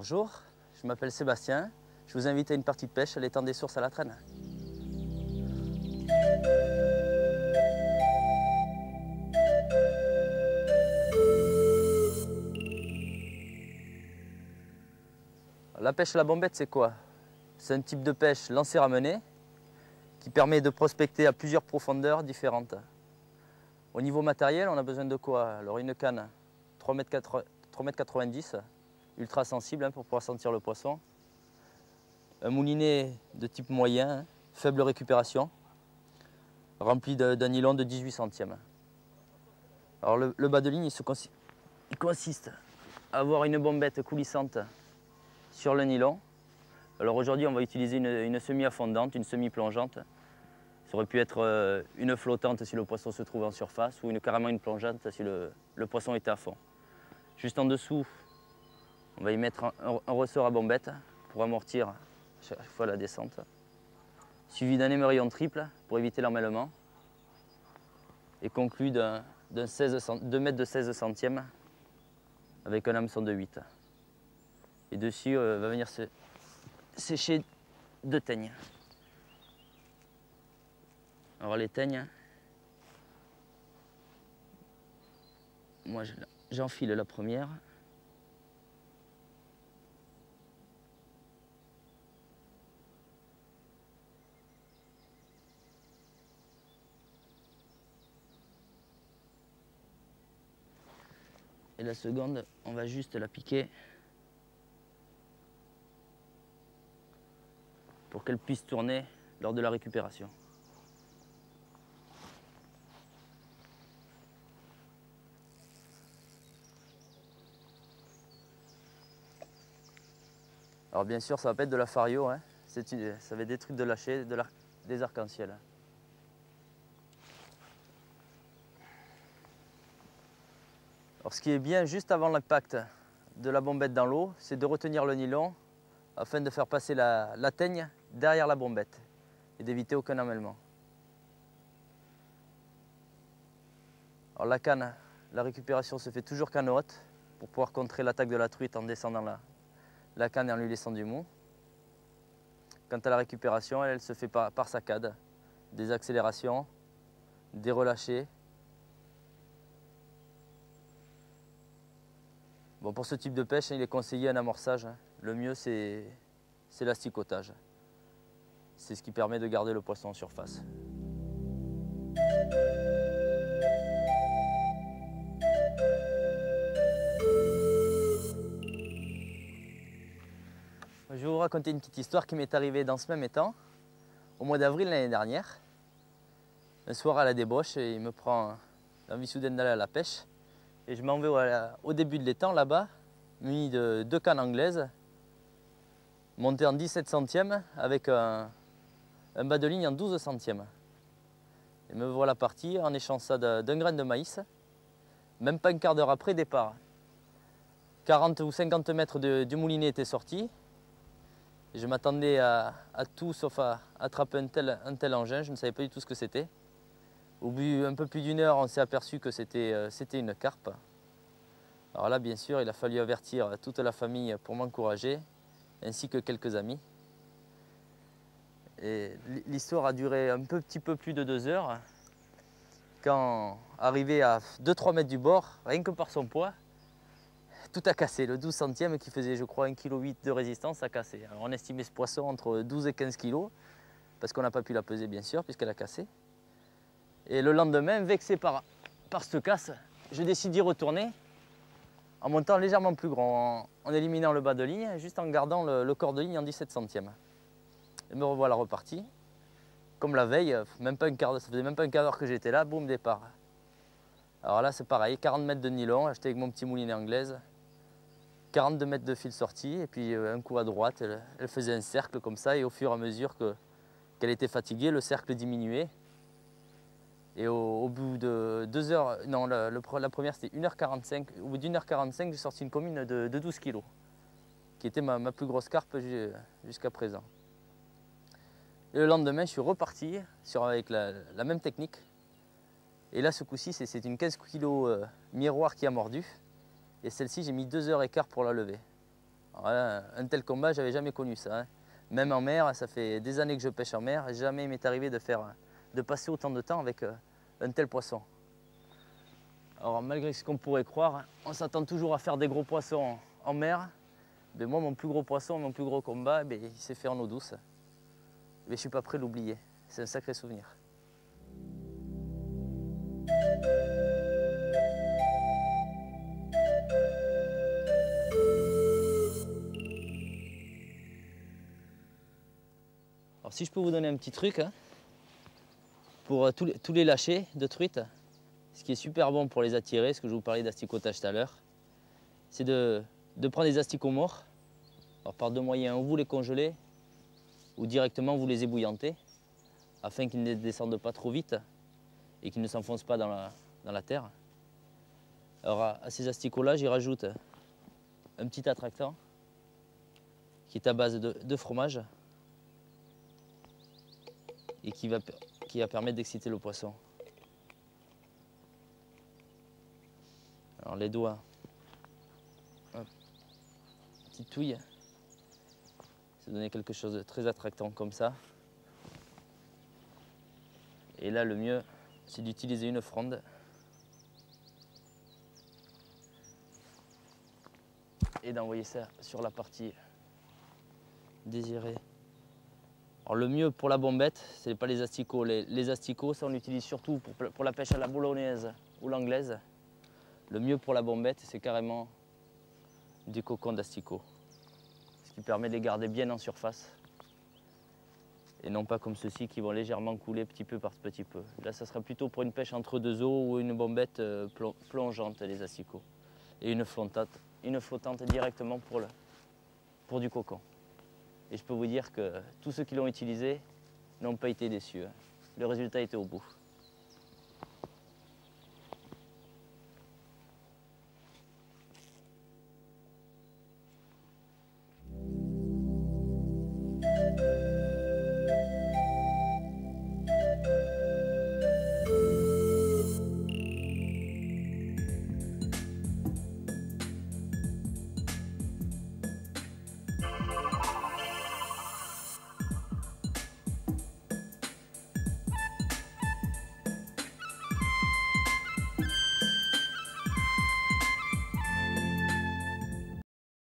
Bonjour, je m'appelle Sébastien. Je vous invite à une partie de pêche à l'étang des Sources à la Traîne. La pêche à la bombette, c'est quoi? C'est un type de pêche lancé-ramené qui permet de prospecter à plusieurs profondeurs différentes. Au niveau matériel, on a besoin de quoi? Alors une canne 3,90 m, ultra sensible pour pouvoir sentir le poisson. Un moulinet de type moyen, faible récupération, rempli d'un nylon de 18 centièmes. Alors le bas de ligne, il consiste à avoir une bombette coulissante sur le nylon. Alors aujourd'hui, on va utiliser une semi-affondante, une semi-plongeante. Ça aurait pu être une flottante si le poisson se trouve en surface ou carrément une plongeante si le poisson était à fond. Juste en dessous, on va y mettre un ressort à bombette pour amortir chaque fois la descente, suivi d'un émerillon triple pour éviter l'emmêlement et conclu d'un 2 mètres de 16 centièmes avec un hameçon de 8. Et dessus va venir se sécher 2 teignes. Alors les teignes, moi j'enfile la première. Et la seconde, on va juste la piquer pour qu'elle puisse tourner lors de la récupération. Alors bien sûr, ça va pas être de la fario, hein. Ça va être des trucs de lâcher, des arcs-en-ciel. Alors ce qui est bien juste avant l'impact de la bombette dans l'eau, c'est de retenir le nylon afin de faire passer la teigne derrière la bombette et d'éviter aucun emmêlement. Alors la canne, la récupération se fait toujours canne haute pour pouvoir contrer l'attaque de la truite en descendant la canne et en lui laissant du mou. Quant à la récupération, elle se fait par saccade, des accélérations, des relâchés. Bon, pour ce type de pêche, il est conseillé un amorçage. Le mieux, c'est l'asticotage. C'est ce qui permet de garder le poisson en surface. Je vais vous raconter une petite histoire qui m'est arrivée dans ce même étang, au mois d'avril l'année dernière. Un soir à la débauche, il me prend l'envie soudaine d'aller à la pêche. Et je m'en vais au début de l'étang, là-bas, muni de 2 cannes anglaises, montées en 17 centièmes, avec un bas de ligne en 12 centièmes. Et me voilà parti en échange ça d'un grain de maïs, même pas un quart d'heure après départ. 40 ou 50 mètres du moulinet étaient sortis. Et je m'attendais à tout sauf à attraper un tel engin, je ne savais pas du tout ce que c'était. Au bout d'un peu plus d'une heure, on s'est aperçu que c'était une carpe. Alors là, bien sûr, il a fallu avertir toute la famille pour m'encourager, ainsi que quelques amis. Et l'histoire a duré un petit peu plus de 2 heures. Quand arrivé à 2-3 mètres du bord, rien que par son poids, tout a cassé. Le 12 centièmes qui faisait, je crois, 1,8 kg de résistance a cassé. Alors on estimait ce poisson entre 12 et 15 kg, parce qu'on n'a pas pu la peser, bien sûr, puisqu'elle a cassé. Et le lendemain, vexé par cette casse, je décide d'y retourner en montant légèrement plus grand, en éliminant le bas de ligne, juste en gardant le corps de ligne en 17 centièmes. Et me revoilà reparti. Comme la veille, ça faisait même pas un quart d'heure que j'étais là, boum, départ. Alors là, c'est pareil, 40 mètres de nylon, acheté avec mon petit moulinet anglaise, 42 mètres de fil sorti, et puis un coup à droite, elle faisait un cercle comme ça, et au fur et à mesure qu'elle était fatiguée, le cercle diminuait. Et au bout de 2 heures, non, la première c'était 1h45. Au bout d'1h45, j'ai sorti une commune de 12 kg, qui était ma plus grosse carpe jusqu'à présent. Et le lendemain, je suis reparti avec la même technique. Et là, ce coup-ci, c'est une 15 kg miroir qui a mordu. Et celle-ci, j'ai mis 2 heures et quart pour la lever. Alors là, un tel combat, j'avais jamais connu ça, hein. Même en mer, ça fait des années que je pêche en mer, jamais il m'est arrivé de passer autant de temps avec un tel poisson. Alors malgré ce qu'on pourrait croire, on s'attend toujours à faire des gros poissons en mer. Mais moi, mon plus gros poisson, mon plus gros combat, il s'est fait en eau douce. Mais je ne suis pas prêt de l'oublier. C'est un sacré souvenir. Alors si je peux vous donner un petit truc, hein, pour tous les lâchers de truites, ce qui est super bon pour les attirer, ce que je vous parlais d'asticotage tout à l'heure, c'est de prendre des asticots morts. Alors par deux moyens, ou vous les congelez, ou directement vous les ébouillantez, afin qu'ils ne descendent pas trop vite et qu'ils ne s'enfoncent pas dans la terre. Alors à ces asticots-là, j'y rajoute un petit attractant qui est à base de fromage et qui va permettre d'exciter le poisson. Alors les doigts, hop, petite touille, ça donner quelque chose de très attractant comme ça. Et là le mieux, c'est d'utiliser une fronde et d'envoyer ça sur la partie désirée. Alors le mieux pour la bombette, ce n'est pas les asticots. Les asticots, ça on l'utilise surtout pour la pêche à la bolognaise ou l'anglaise. Le mieux pour la bombette, c'est carrément du cocon d'asticot. Ce qui permet de les garder bien en surface. Et non pas comme ceux-ci qui vont légèrement couler petit peu par petit peu. Là, ça sera plutôt pour une pêche entre deux eaux ou une bombette plongeante, les asticots. Et une flottante directement pour du cocon. Et je peux vous dire que tous ceux qui l'ont utilisé n'ont pas été déçus. Le résultat était au bout.